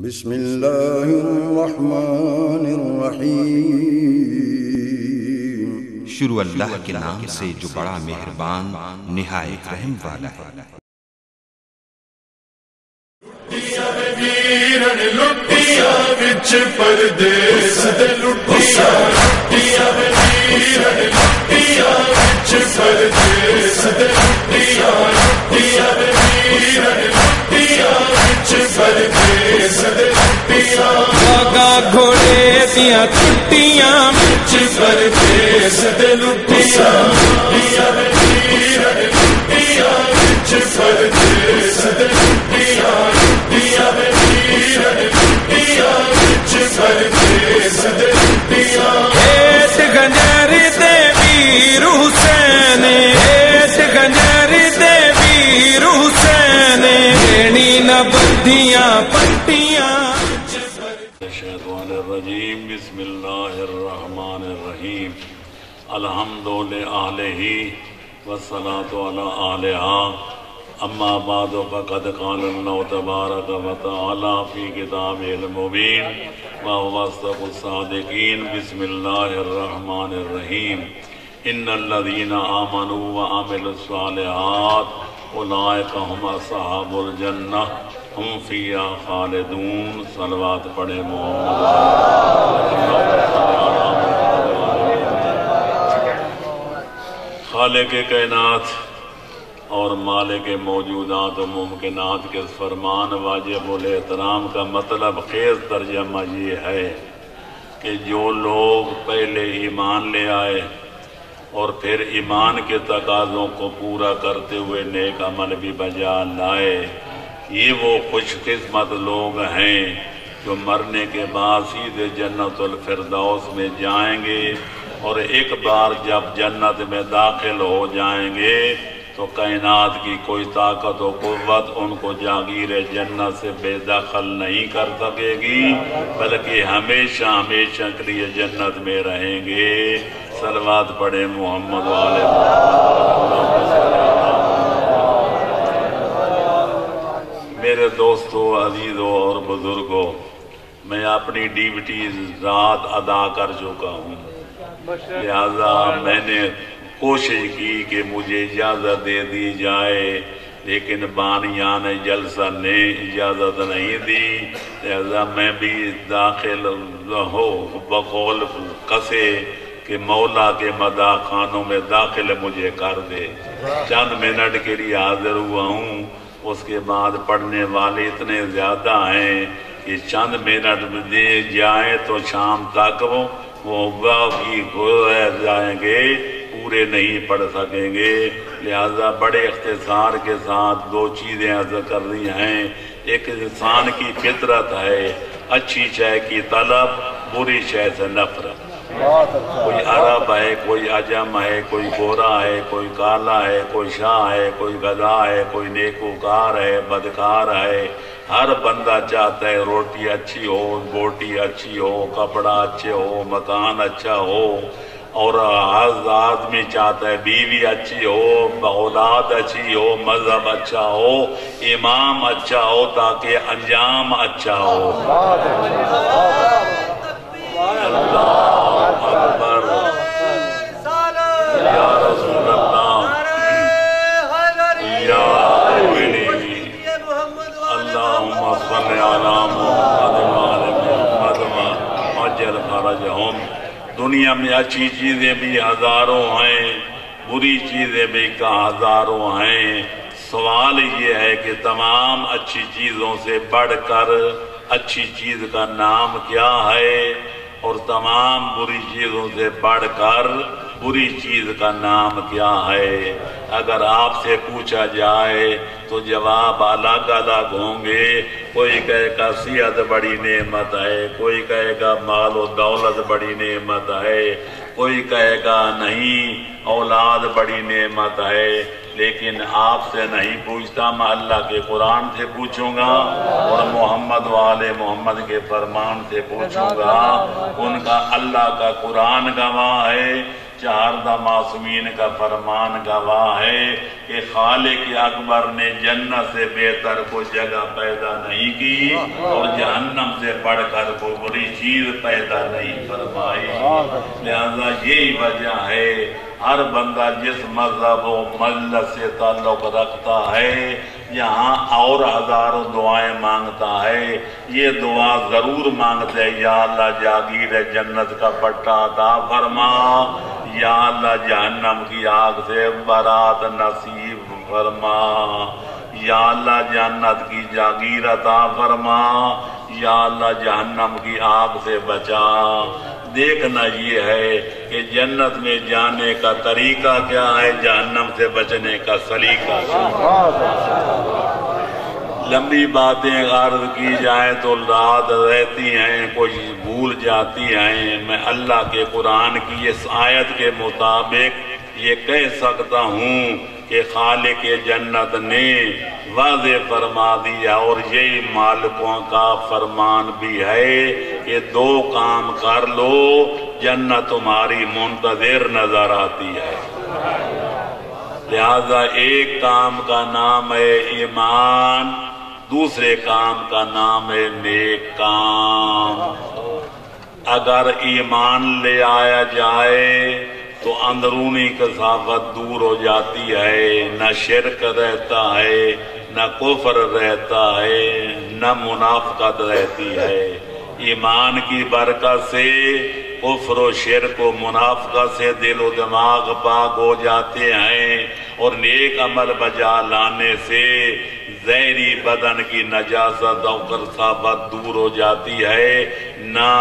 بسم اللہ الرحمن الرحیم۔ شروع اللہ کے نام سے جو بڑا مہربان نہایت رحم والا ہے۔ لٹیا وچ پردیس دے لٹیا لٹیا ویرن لٹیا وچ پردیس دے لٹیا لٹیا ویرن لٹیا وچ پردیس دے لٹیا لگا گھوڑے دیاں ٹٹیاں وچ پردیس دے لٹیا لٹیا ویرن لٹیا وچ پردیس دے لٹیا لٹیا ایٹ گنجر دے ویر حسین ایٹ گنجر دے ویر حسین رینی نہ بدھیاں پٹیاں۔ الشیطان الرجیم بسم اللہ الرحمن الرحیم۔ الحمد للہ والصلاة علی آلہا اما بعد فقد قال اللہ تبارک و تعالی فی کتابہ المبین وهو اصدق الصادقین۔ بسم اللہ الرحمن الرحیم۔ ان الذین آمنوا وعملوا الصالحات اولئک هم اصحاب الجنہ ہم فیہا خالدون۔ صلوات پڑھے محمد۔ خالق کائنات اور مالک موجودات و ممکنات کے فرمان واجب الاحترام کا مطلب خیز ترجمہ یہ ہے کہ جو لوگ پہلے ایمان لے آئے اور پھر ایمان کے تقاضوں کو پورا کرتے ہوئے نیک عمل بھی بجا لائے، یہ وہ خوش قسمت لوگ ہیں جو مرنے کے بعد سیدھے جنت الفردوس میں جائیں گے، اور ایک بار جب جنت میں داخل ہو جائیں گے تو کائنات کی کوئی طاقت و قوت ان کو جاگیر جنت سے بے دخل نہیں کر سکے گی، بلکہ ہمیشہ ہمیشہ کے لیے جنت میں رہیں گے۔ صلوات پڑھے محمد والے محمد۔ میرے دوستو، عزیزوں اور بزرگوں، میں اپنی ڈیوٹی رات ادا کر چکا ہوں، لہذا میں نے کوشش کی کہ مجھے اجازت دے دی جائے، لیکن بانیان جلسہ نے اجازت نہیں دی، لہذا میں بھی داخل ہو بقول کسے کہ مولا کے مداح خانوں میں داخل مجھے کر دے۔ چند منٹ کے لیے حاضر ہوا ہوں، اس کے بعد پڑھنے والے اتنے زیادہ ہیں کہ چند منٹ دے جائیں تو شام تک وہ باقی گزر جائیں گے، پورے نہیں پڑھ سکیں گے، لہذا بڑے اختصار کے ساتھ دو چیزیں عرض کر رہی ہیں۔ ایک انسان کی فطرت ہے اچھی شے کی طلب، بری شے سے نفرت۔ کوئی عرب ہے، کوئی عجم ہے، کوئی گورا ہے، کوئی کالا ہے، کوئی شاہ ہے، کوئی گدھا ہے، کوئی نیکوکار ہے، بدکار ہے، ہر بندہ چاہتا ہے روٹی اچھی ہو، بوٹی اچھی ہو، کپڑا اچھے ہو، مکان اچھا ہو، اور ہر آدمی چاہتا ہے بیوی اچھی ہو، اولاد اچھی ہو، مذہب اچھا ہو، امام اچھا ہو، تاکہ انجام اچھا ہو۔ اللہ اکبر، یا رسول اللہ، یا ولی، اللہم صلی علی محمد وآل محمد وعجل فرجہم۔ دنیا میں اچھی چیزیں بھی ہزاروں ہیں، بری چیزیں بھی ہزاروں ہیں۔ سوال یہ ہے کہ تمام اچھی چیزوں سے بڑھ کر اچھی چیز کا نام کیا ہے، اور تمام بری چیزوں سے بڑھ کر بری چیز کا نام کیا ہے؟ اگر آپ سے پوچھا جائے تو جواب الگ الگ ہوں گے۔ کوئی کہے گا صحت بڑی نعمت ہے، کوئی کہے گا مال و دولت بڑی نعمت ہے، کوئی کہے گا نہیں اولاد بڑی نعمت ہے، لیکن آپ سے نہیں پوچھتا، میں اللہ کے قرآن سے پوچھوں گا اور محمد والے محمد کے فرمان سے پوچھوں گا۔ ان کا اللہ کا قرآن گواہ ہے چہاردہ معصومین کا فرمان گواہ ہے کہ خالق اکبر نے جنت سے بہتر کوئی جگہ پیدا نہیں کی اور جہنم سے بڑھ کر کوئی بڑی چیز پیدا نہیں فرمائی۔ لہذا یہی وجہ ہے ہر بندہ جس مذہب و ملت سے تعلق رکھتا ہے یہاں اور ہزاروں دعائیں مانگتا ہے، یہ دعا ضرور مانگتے ہیں، یا اللہ جاگیر جنت کا پٹا عطا فرما، یا اللہ جہنم کی آگ سے برات نصیب فرما، یا اللہ جنت کی جاگیر عطا فرما، یا اللہ جہنم کی آگ سے بچا۔ دیکھنا یہ ہے کہ جنت میں جانے کا طریقہ کیا ہے، جہنم سے بچنے کا سلیقہ کیا ہے۔ لمبی باتیں عرض کی جائیں تو رات رہتی ہیں، کوئی بھول جاتی ہیں۔ میں اللہ کے قرآن کی اس آیت کے مطابق یہ کہہ سکتا ہوں کہ خالق جنت نے واضح فرما دیا، اور یہی مالکوں کا فرمان بھی ہے کہ دو کام کر لو جنت تمہاری منتظر نظر آتی ہے۔ لہذا ایک کام کا نام ہے ایمان، دوسرے کام کا نام ہے نیک کام۔ اگر ایمان لے آیا جائے تو اندرونی کثافت دور ہو جاتی ہے، نہ شرک رہتا ہے، نہ کفر رہتا ہے، نہ منافقت رہتی ہے۔ ایمان کی برکت سے کفر و شرک و منافقت سے دل و دماغ پاک ہو جاتے ہیں، اور نیک عمل بجا لانے سے ظاہری بدن کی نجاست اور کثافت دور ہو جاتی ہے، نہ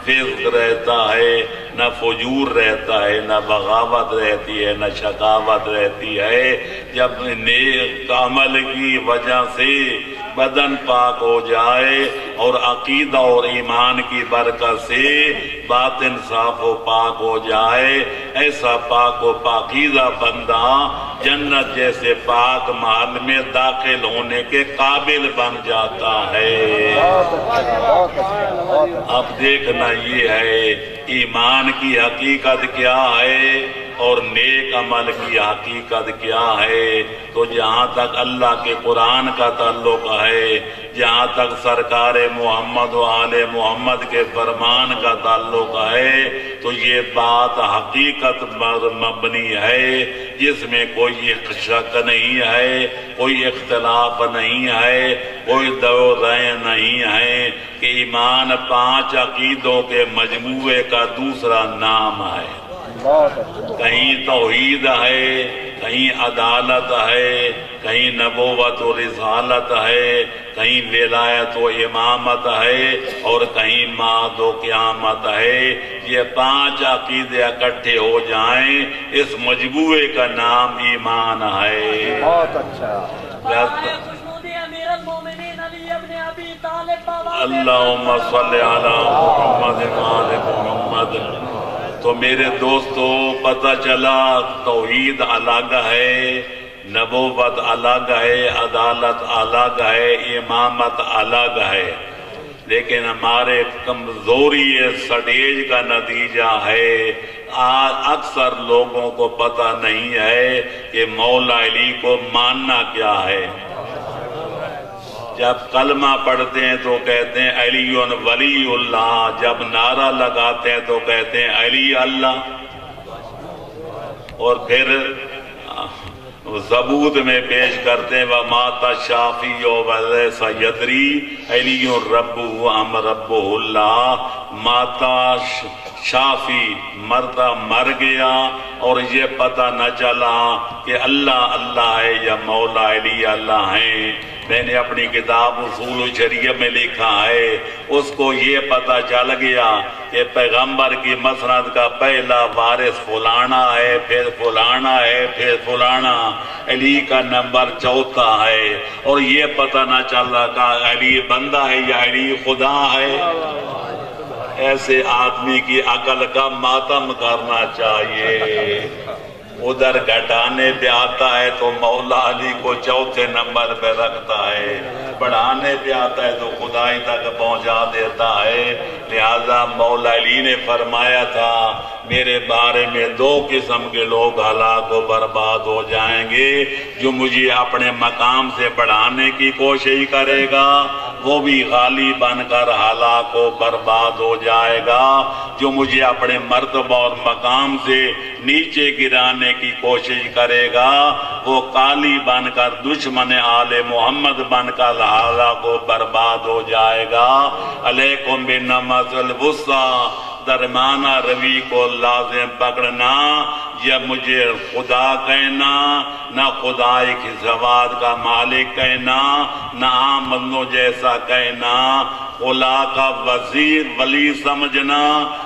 فسق رہتا ہے، نہ فجور رہتا ہے، نہ بغاوت رہتی ہے، نہ شقاوت رہتی ہے۔ جب نیک عمل کی وجہ سے بدن پاک ہو جائے اور عقیدہ اور ایمان کی برکت سے باطن صاف و پاک ہو جائے، ایسا پاک و پاکیزہ بندہ جنت جیسے پاک محل میں داخل ہونے کے قابل بن جاتا ہے۔ اب دیکھنا یہ ہے ایمان کی حقیقت کیا ہے اور نیک عمل کی حقیقت کیا ہے۔ تو جہاں تک اللہ کے قرآن کا تعلق ہے، جہاں تک سرکار محمد و آل محمد کے فرمان کا تعلق ہے، تو یہ بات حقیقت پر مبنی ہے، جس میں کوئی شک نہیں ہے، کوئی اختلاف نہیں ہے، کوئی دو رائے نہیں ہے کہ ایمان 5 عقیدوں کے مجموعے کا دوسرا نام ہے۔ کہیں توحید ہے، کہیں عدالت ہے، کہیں نبوت و رسالت ہے، کہیں ولایت و امامت ہے، اور کہیں معاد و قیامت ہے۔ یہ 5 عقیدے اکٹھے ہو جائیں، اس مجموعے کا نام ایمان ہے۔ بہت اچھا۔ اللہم صلی علی محمد وآل محمد۔ تو میرے دوستو پتہ چلا توحید الگ ہے، نبوت الگ ہے، عدالت الگ ہے، امامت الگ ہے، لیکن ہمارے کمزوری سٹیج کا نتیجہ ہے اکثر لوگوں کو پتہ نہیں ہے کہ مولا علی کو ماننا کیا ہے۔ جب کلمہ پڑھتے ہیں تو کہتے ہیں علی ولی اللہ، جب نعرہ لگاتے ہیں تو کہتے ہیں علی اللہ، اور پھر ثبوت میں پیش کرتے ہیں وَمَا شافی وَلَيْسَ يَدْرِي علی رب ام رب اللہ۔ ماتا شافی مردہ مر گیا اور یہ پتہ نہ چلا کہ اللہ اللہ ہے یا مولا علی اللہ ہیں۔ میں نے اپنی کتاب اصول الشریعہ میں لکھا ہے، اس کو یہ پتہ چل گیا کہ پیغمبر کی مسند کا پہلا وارث فلانا ہے، پھر فلانا ہے، پھر فلانا، علی کا نمبر 4 ہے، اور یہ پتہ نہ چل رہا کہ علی بندہ ہے یا علی خدا ہے۔ ایسے آدمی کی عقل کا ماتم کرنا چاہیے۔ ادھر گھٹانے پہ آتا ہے تو مولا علی کو 4 نمبر پہ رکھتا ہے، بڑھانے پہ آتا ہے تو خدائی تک پہنچا دیتا ہے۔ لہذا مولا علی نے فرمایا تھا میرے بارے میں دو قسم کے لوگ ہلاک و برباد ہو جائیں گے، جو مجھے اپنے مقام سے بڑھانے کی کوشش کرے گا وہ بھی غالی بن کر ہلاک و برباد ہو جائے گا، جو مجھے اپنے مرتبہ اور مقام سے نیچے گرانے کی کوشش کرے گا وہ کالی بن کر دشمن آل محمد بن کر ہلاک و برباد ہو جائے گا۔ علیکم بالنمط الوسطی، درمیانہ روی کو لازم پکڑنا، یا مجھے خدا کہنا، نہ خدا کی زوات کا مالک کہنا، نہ عام بندوں جیسا کہنا، خلا کا وزیر ولی سمجھنا،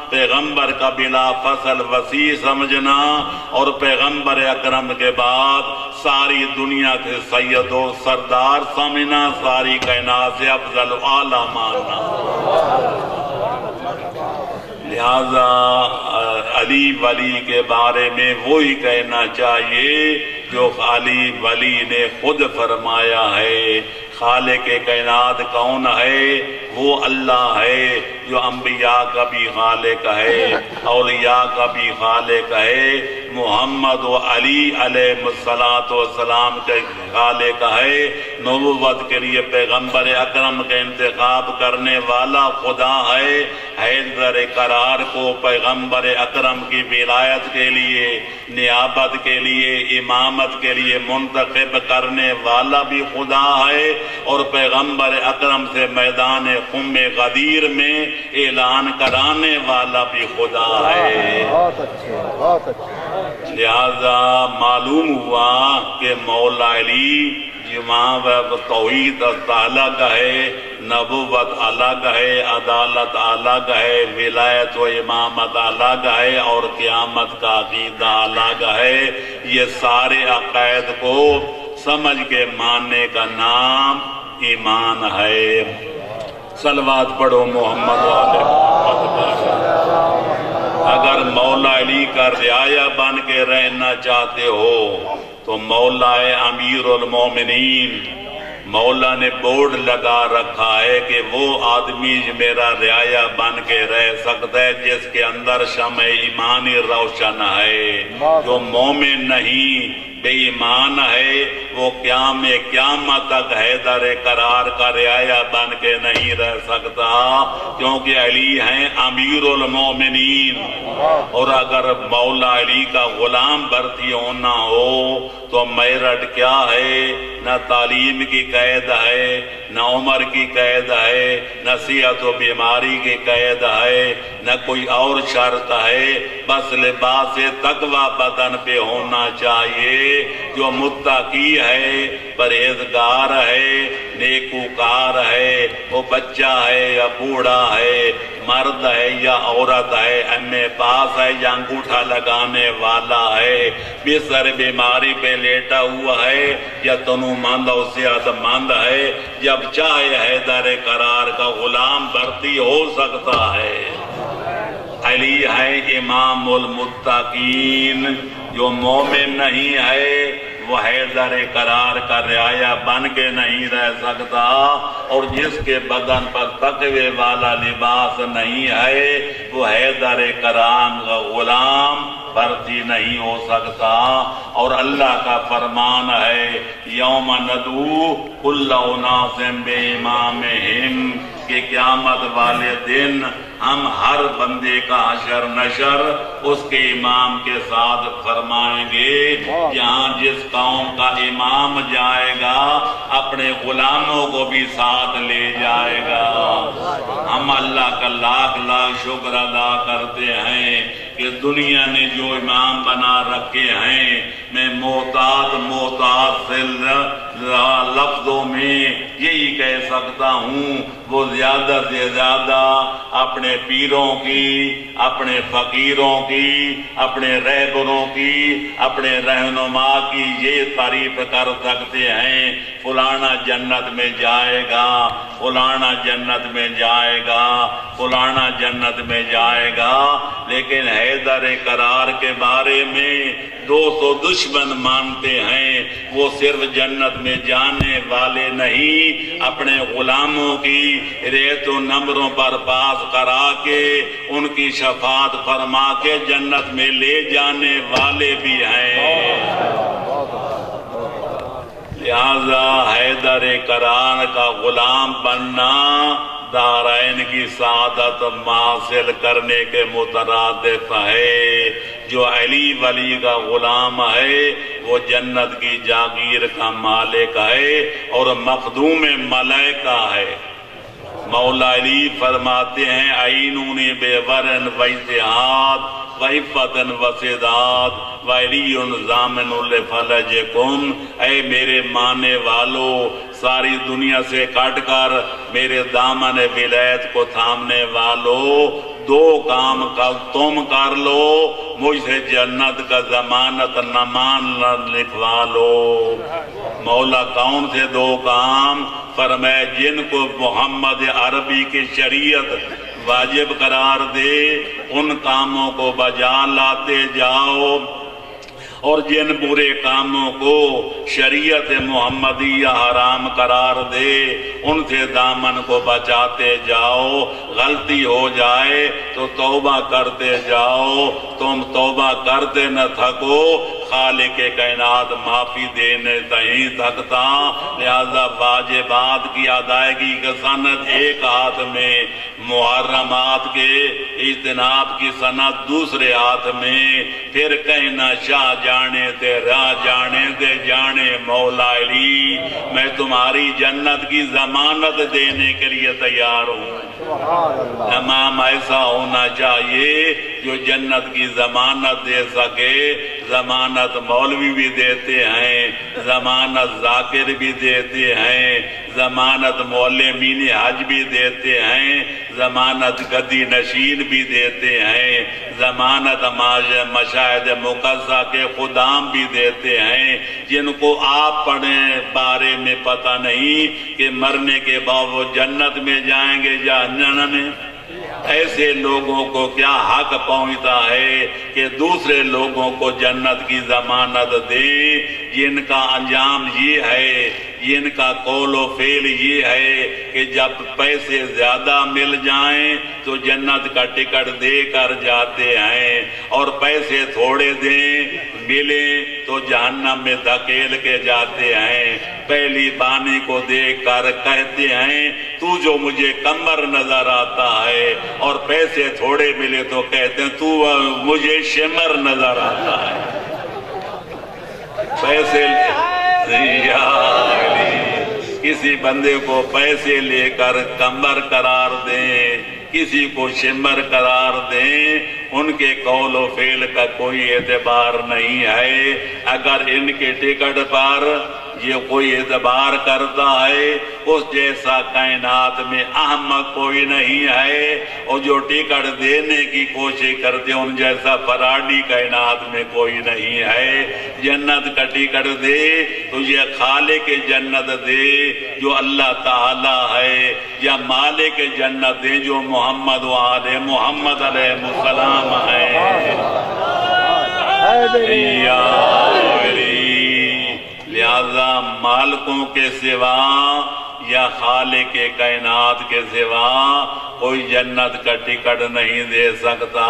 پیغمبر کا بلا فصل وسیع سمجھنا، اور پیغمبر اکرم کے بعد ساری دنیا کے سید و سردار سمجھنا، ساری کائنات سے افضل و اعلیٰ ماننا۔ لہذا علی ولی کے بارے میں وہی کہنا چاہیے جو علی ولی نے خود فرمایا ہے۔ خالق کائنات کون ہے؟ وہ اللہ ہے جو انبیاء کا بھی خالق ہے، اولیاء کا بھی خالق ہے، محمد و علی علیہ السلام کے خالق ہے، نبوت کے لیے پیغمبر اکرم کا انتخاب کرنے والا خدا ہے، حیدر قرار کو پیغمبر اکرم کی ولایت کے لیے، نیابت کے لیے، امامت کے لیے منتخب کرنے والا بھی خدا ہے، اور پیغمبر اکرم سے میدان خم غدیر میں اعلان کرانے والا بھی خدا ہے۔ بہت اچھے۔ لہذا معلوم ہوا کہ مولا علی جماع و توحید الگ ہے، نبوت الگ ہے، عدالت الگ ہے، ولایت و امامت الگ ہے، اور قیامت کا عقیدہ الگ ہے۔ یہ سارے عقائد کو سمجھ کے ماننے کا نام ایمان ہے۔ صلوات پڑھو محمد والے محمد۔ اگر مولا علی کا رعایا بن کے رہنا چاہتے ہو تو مولا امیر المومنین، مولا نے بورڈ لگا رکھا ہے کہ وہ آدمی میرا رعایا بن کے رہ سکتا ہے جس کے اندر شمع ایمانی روشن ہے۔ جو مومن نہیں، بے ایمان ہے، وہ قیامت تک حیدر قرار کا رعایا بن کے نہیں رہ سکتا، کیونکہ علی ہیں امیر المومنین۔ اور اگر مولا علی کا غلام بھرتی ہونا ہو تو میرٹ کیا ہے؟ نہ تعلیم کی قید ہے، نہ عمر کی قید ہے، نہ صحت و بیماری کی قید ہے، نہ کوئی اور شرط ہے، بس لباس تقوی بدن پہ ہونا چاہیے۔ جو متقی ہے، پرہیزگار ہے، نیکوکار ہے، وہ بچہ ہے یا بوڑھا ہے، مرد ہے یا عورت ہے، ایم اے پاس ہے یا انگوٹھا لگانے والا ہے، بستر بیماری پہ لیٹا ہوا ہے یا تنو مند اور صحت مند ہے، جب چاہے حیدر قرار کا غلام بھرتی ہو سکتا ہے۔ علی ہے امام المتقین۔ جو مومن نہیں ہے وہ حیدر قرار کا رعایا بن کے نہیں رہ سکتا، اور جس کے بدن پر تقوی والا لباس نہیں ہے وہ حیدر قرار کا غلام بھرتی نہیں ہو سکتا۔ اور اللہ کا فرمان ہے یوم ندعو کل اناس بامامہم، کہ قیامت والے دن ہم ہر بندے کا حشر نشر اس کے امام کے ساتھ فرمائیں گے۔ جہاں جس قوم کا امام جائے گا اپنے غلاموں کو بھی ساتھ لے جائے گا۔ ہم اللہ کا لاکھ لاکھ شکر ادا کرتے ہیں کہ دنیا نے جو امام بنا رکھے ہیں، میں محتاط سے لفظوں میں یہی کہہ سکتا ہوں، وہ زیادہ سے زیادہ اپنے پیروں کی، اپنے فقیروں کی، اپنے رہبروں کی، اپنے رہنما کی یہ تعریف کر سکتے ہیں فلانا جنت میں جائے گا، فلانا جنت میں جائے گا، فلانا جنت میں جائے گا، لیکن حیدر قرار کے بارے میں دوست و دشمن مانتے ہیں، وہ صرف جنت میں جانے والے نہیں، اپنے غلاموں کی ریت و نمبروں پر پاس کرا کے ان کی شفاعت فرما کے جنت میں لے جانے والے بھی ہیں۔ لہذا حیدر کرار کا غلام بننا دارین کی سعادت حاصل کرنے کے مترادف ہے۔ جو علی ولی کا غلام ہے وہ جنت کی جاگیر کا مالک ہے اور مخدوم ملائکہ ہے۔ مولا علی فرماتے ہیں عینونی بے ورن و اتحاد و عفتن و سداد و علی ضامن لفلجکم، اے میرے ماننے والو ساری دنیا سے کٹ کر میرے دامن ولایت کو تھامنے والو، دو کام کا تم کر لو، مجھ سے جنت کا ضمانت نمان لکھوا لو۔ مولا کون سے دو کام؟ فرمائے جن کو محمد عربی کی شریعت واجب قرار دے ان کاموں کو بجا لاتے جاؤ، اور جن برے کاموں کو شریعت محمدیہ حرام قرار دے ان سے دامن کو بچاتے جاؤ۔ غلطی ہو جائے تو توبہ کرتے جاؤ، تم توبہ کرتے نہ تھکو، خالق کائنات معافی دینے نہیں تھکتا۔ لہذا واجبات کی ادائیگی کا سند ایک ہاتھ میں، محرمات کے اجتناب کی سند دوسرے ہاتھ میں، پھر کہنا شاہ جانے دے راہ جانے دے جانے مولا علی، میں تمہاری جنت کی ضمانت دینے کے لیے تیار ہوں۔ امام ایسا ہونا چاہیے جو جنت کی ضمانت دے سکے۔ ضمانت مولوی بھی دیتے ہیں، ضمانت ذاکر بھی دیتے ہیں، ضمانت معلمین حج بھی دیتے ہیں، ضمانت گدی نشین بھی دیتے ہیں، ضمانت مشاہد مقدسہ کے خدام بھی دیتے ہیں، جن کو آپ پڑھیں بارے میں پتہ نہیں کہ مرنے کے بعد وہ جنت میں جائیں گے جہنم میں۔ ایسے لوگوں کو کیا حق پہنچتا ہے کہ دوسرے لوگوں کو جنت کی ضمانت دیں جن کا انجام یہ ہے، جن کا قول و فعل یہ ہے کہ جب پیسے زیادہ مل جائیں تو جنت کا ٹکٹ دے کر جاتے ہیں، اور پیسے تھوڑے دیں ملے تو جہنم میں دھکیل کے جاتے ہیں۔ پہلی بانی کو دیکھ کر کہتے ہیں تو جو مجھے کمر نظر آتا ہے، اور پیسے تھوڑے ملے تو کہتے ہیں تو مجھے شمر نظر آتا ہے۔ پیسے کسی بندے کو پیسے لے کر کمر قرار دیں، کسی کو شمر قرار دیں، ان کے قول و فعل کا کوئی اعتبار نہیں ہے۔ اگر ان کے ٹکٹ پر یہ کوئی اعتبار کرتا ہے، اس جیسا کائنات میں احمق کوئی نہیں ہے، اور جو ٹکٹ دینے کی کوشش کرتے ان جیسا فراڈی کائنات میں کوئی نہیں ہے۔ جنت کا ٹکٹ دے تو یہ خالق جنت دے جو اللہ تعالی ہے، یا مالک جنت دے جو محمد و آل محمد علیہ السلام ہے۔ لہذا مالکوں کے سوا یا خالق کائنات کے سوا کوئی جنت کا ٹکٹ نہیں دے سکتا۔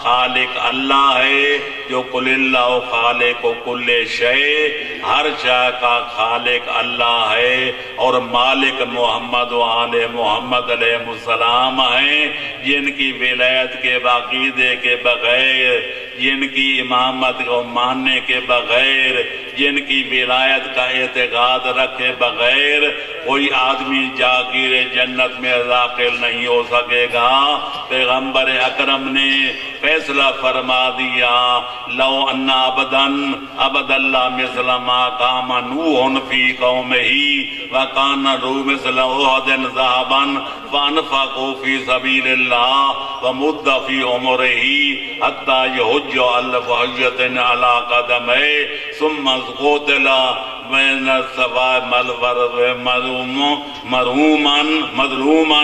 خالق اللہ ہے جو قل اللہ خالق کل شے، ہر شے کا خالق اللہ ہے، اور مالک محمد و آل محمد علیہ السلام ہیں، جن کی ولایت کے عقیدے کے بغیر، جن کی امامت کو ماننے کے بغیر، جن کی ولایت کا اعتقاد رکھے بغیر کوئی آدمی جاگیر جنت میں داخل نہیں ہو سکے گا۔ پیغمبر اکرم نے فیصلہ فرما دیا، لو ان عبد اللہ مثل ما قام نوح فی قومہ وکان روح مثل احد ذهبا فانفقوا فی سبیل اللہ ومد فی عمرہ حتی یحج الف حجۃ علی قدمہ ثم قتل بین السبع مظلوما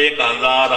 1000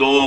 2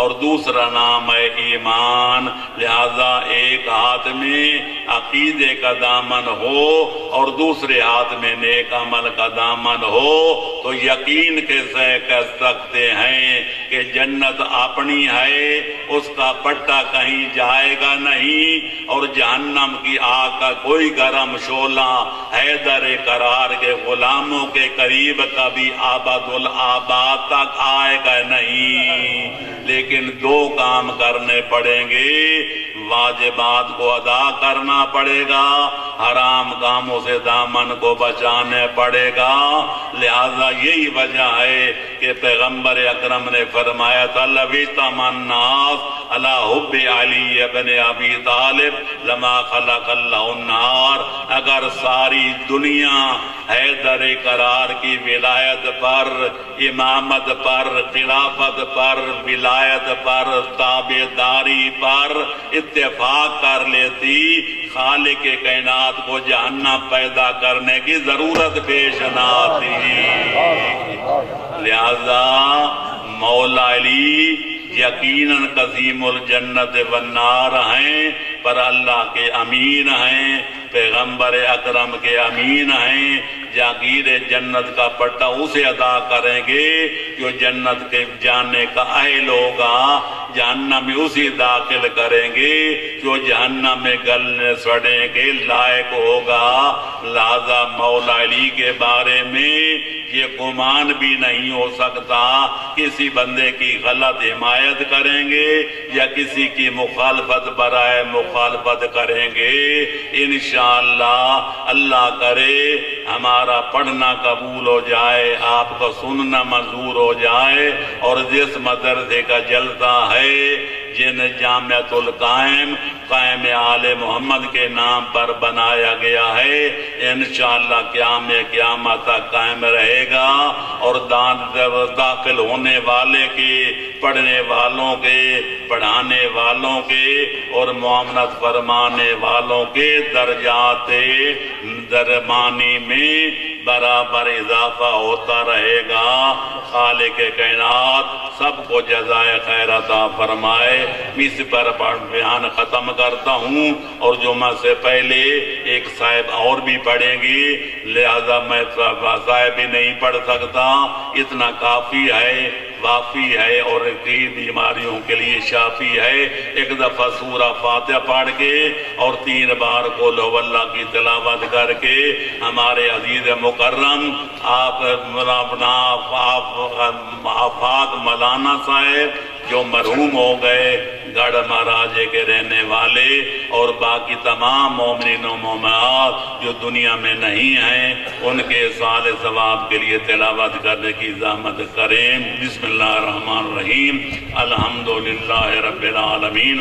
اور دوسرا نام ہے ایمان، لہذا ایک ہاتھ میں عقیدے کا دامن ہو اور دوسرے ہاتھ میں نیک عمل کا دامن ہو تو یقین کے سے کہہ سکتے ہیں کہ جنت اپنی ہے، اس کا پٹا کہیں جائے گا نہیں، اور جہنم کی آگ کا کوئی گرم شعلہ حیدر قرار کے غلاموں کے قریب کبھی آباد الآباد تک آئے گا نہیں۔ لیکن دو کام کرنے پڑیں گے، واجبات کو ادا کرنا پڑے گا، حرام کاموں سے دامن کو بچانے پڑے گا۔ لہذا یہی وجہ ہے کہ پیغمبر اکرم نے فرمایا تھا لَوِتَمَ النَّاسُ عَلَى حُبِّ عَلِيِّ بْنِ ابی طالب لما خلق اللہ النار، اگر ساری دنیا حیدر قرار کی ولایت پر، امامت پر، خلافت پر، ولایت پر، تابعداری پر اتفاق کر لیتی، خالق کائنات کو جہنم پیدا کرنے کی ضرورت پیش نہ آتی۔ لہذا مولا علی یقیناً قسیم الجنت والنار ہیں، پر اللہ کے امین ہیں، پیغمبر اکرم کے امین ہیں۔ جاگیر جنت کا پٹا اسے ادا کریں گے جو جنت کے جانے کا اہل ہوگا، جہنم میں اسی داخل کریں گے جو جہنم میں گلنے سڑنے کے لائق ہوگا۔ لہذا مولا علی کے بارے میں یہ گمان بھی نہیں ہو سکتا کسی بندے کی غلط حمایت کریں گے یا کسی کی مخالفت برائے مخالفت کریں گے۔ انشاءاللہ اللہ کرے ہمارا پڑھنا قبول ہو جائے، آپ کا سننا منظور ہو جائے، اور جس مدرسے کا جلسہ ہے جن جامعۃ القائم قائم آل محمد کے نام پر بنایا گیا ہے، انشاءاللہ قیامت تک قائم رہے گا، اور داخل ہونے والے کے، پڑھنے والوں کے، پڑھانے والوں کے اور معاملت فرمانے والوں کے درجات درمانی میں برابر اضافہ ہوتا رہے گا۔ خالق کائنات سب کو جزائے خیر عطا فرمائے۔ اس پر بیان ختم کرتا ہوں، اور جمعہ سے پہلے ایک صاحب اور بھی پڑھیں گی، لہذا میں صاحب بھی نہیں پڑھ سکتا، اتنا کافی ہے، وافی ہے، اور کئی بیماریوں کے لیے شافی ہے۔ ایک دفعہ سورہ فاتحہ پڑھ کے اور 3 بار قل هو اللہ کی تلاوت کر کے ہمارے عزیز مکرم آفاق مولانا صاحب جو مرحوم ہو گئے، گڑھ مہاراجے کے رہنے والے، اور باقی تمام مومنین و مومنات جو دنیا میں نہیں ہیں، ان کے سال ثواب کے لیے تلاوت کرنے کی زحمت کریں۔ بسم اللہ الرحمن الرحیم، الحمدللہ رب العالمین،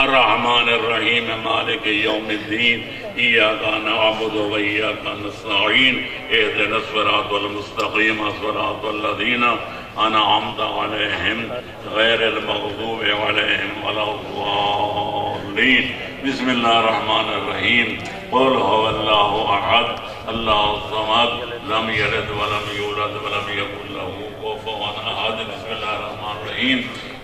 الرحمن الرحیم، مالک یوم الدین، ایاک نعبد و ایاک نستعین، اہدنا الصراط المستقیم، صراط الذین انعمت علیہم غیر المغضوب علیہم ولا الضالین۔ بسم اللہ الرحمن الرحیم، قل هو اللہ احد اللہ الصمد لم یلد ولم یولد ولم یکن له کفوا احد۔ بسم اللہ الرحمن الرحیم،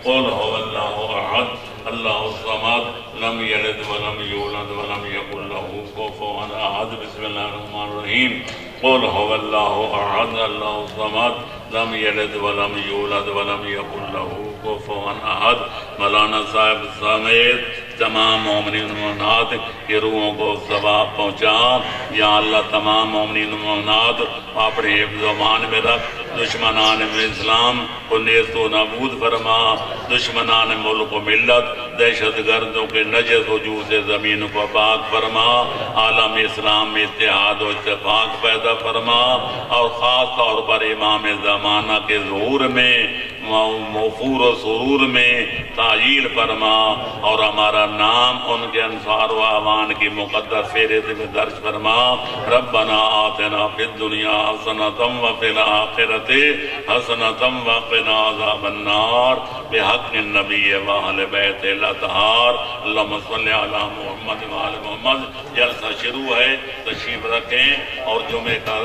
قل هو اللہ احد اللہ الصمد لم یلد ولم یولد ولم یکن له کفوا احد۔ بسم اللہ الرحمن الرحیم، قل هو اللہ احد اللہ الصمد لم یلد ولم یولد ولم یکن له کفوا احد۔ مولانا صاحب سمیت تمام مومنین و مومنات کی روحوں کو ثواب پہنچا۔ یا اللہ تمام مومنین و مومنات اپنے حفظ و امان میں رکھ، دشمنان اسلام کو نیست و نابود فرما، دشمنان ملک و ملت، دہشت گردوں کے نجس وجود سے زمین کو پاک فرما، عالم اسلام میں اتحاد و اتفاق پیدا فرما، اور خاص طور پر امام زمانہ کے ظہور میں، موفور و سرور میں تعجیل فرما، اور ہمارا نام ان کے انصار و اعوان کی مقدس فہرست میں درج فرما۔ ربنا آتنا فی الدنیا حسنۃ وفی الآخرۃ حسنۃ وقنا عذاب النار بحق النبی و اہل بیت الاطہار۔ اللہم صلی علی محمد و آل محمد۔ جلسہ شروع ہے، تشریف رکھیں، اور جمعے کا